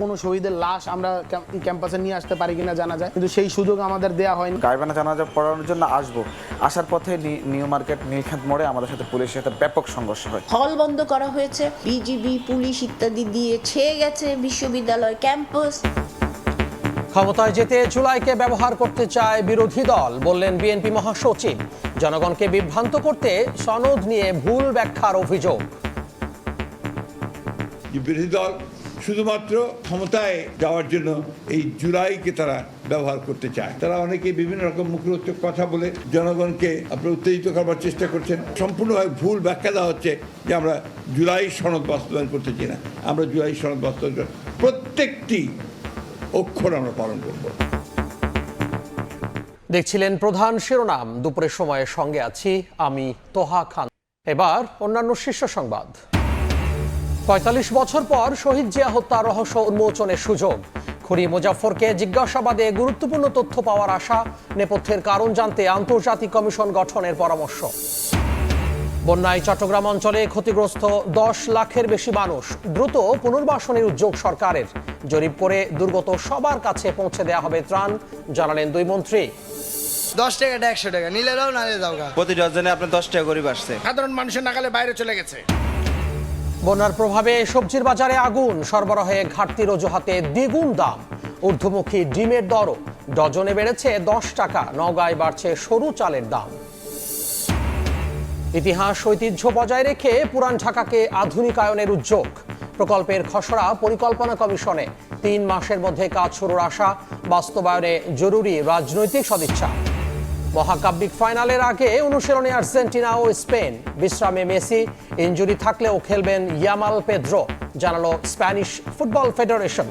কোনো শহীদের লাশ আমরা ক্যাম্পাসে নিয়ে আসতে পারি কিনা জানা যায়, কিন্তু সেই সুযোগ আমাদের দেওয়া হয়নি। গাইবান্ধা জানাজা পড়ানোর জন্য আসবো, আসার পথে নিউ মার্কেট নীলক্ষেত মোড়ে আমাদের সাথে পুলিশের সাথে ব্যাপক সংঘর্ষ হয়। হল বন্ধ করা হয়েছে, বিজিবি পুলিশ ইত্যাদি দিয়ে ছেয়ে গেছে বিশ্ববিদ্যালয় ক্যাম্পাস। ক্ষমতায় যেতে জুলাইকে ব্যবহার করতে চায় বিরোধী দল, বললেন বিএনপি মহাসচিব। জনগণকে বিভ্রান্ত করতে সনদ নিয়ে ভুল ব্যাখ্যার অভিযোগ। বিরোধী দল শুধুমাত্র ক্ষমতায় যাওয়ার জন্য এই জুলাইকে তারা ব্যবহার করতে চায়। তারা অনেকে বিভিন্ন রকম মুখরোচক কথা বলে জনগণকে উত্তেজিত করবার চেষ্টা করছেন। সম্পূর্ণভাবে ভুল ব্যাখ্যা দেওয়া হচ্ছে যে আমরা জুলাই সনদ বাস্তবায়ন করতেছি না। আমরা জুলাই সনদ বাস্তবায়ন প্রত্যেকটি অক্ষর আমরা পালন করব। দেখছিলেন প্রধান শিরোনাম। দুপুরের সময়ে সঙ্গে আছি আমি তোহা খান। এবার অন্যান্য শীর্ষ সংবাদ। ৪৫ বছর পর শহীদ জিয়া হত্যার রহস্য উন্মোচনের সুযোগ। খুনি মুজাফফরকে জিজ্ঞাসাবাদে গুরুত্বপূর্ণ তথ্য পাওয়ার আশা। নেপথ্যের কারণ জানতে আন্তর্জাতিক কমিশন গঠনের পরামর্শ। বন্যায় চট্টগ্রাম অঞ্চলে ক্ষতিগ্রস্ত 10 লাখের বেশি মানুষ। দ্রুত পুনর্বাসনের উদ্যোগ সরকারের। জরিপ করে দুর্গত সবার কাছে পৌঁছে দেওয়া হবে ত্রাণ, জানালেন দুই মন্ত্রী। 10 টাকাটা 100 টাকা নিলে দাও, নালে দাও। প্রতি ডজনে আপনার 10 টাকা করে আসছে। সাধারণ মানুষের নাগালে বাইরে চলে গেছে। বন্যার প্রভাবে সবজির বাজারে আগুন, সরবরাহে ঘাটতির অজুহাতে দ্বিগুণ দাম। ঊর্ধ্বমুখী ডিমের দরও ডজনে বেড়েছে 10 টাকা। নওগাঁয় বাড়ছে সরু চালের দাম। ইতিহাস ঐতিহ্য বজায় রেখে পুরান ঢাকাকে আধুনিকায়নের উদ্যোগ। প্রকল্পের খসড়া পরিকল্পনা কমিশনে। 3 মাসের মধ্যে কাজ শুরুর আশা। বাস্তবায়নে জরুরি রাজনৈতিক সদিচ্ছা। মহাকাব্যিক ফাইনালের আগে অনুশীলনে আর্জেন্টিনা ও স্পেন। বিশ্রামে মেসি, ইনজুরি থাকলেও খেলবেন ইয়ামাল পেদ্রো, জানালো স্প্যানিশ ফুটবল ফেডারেশন।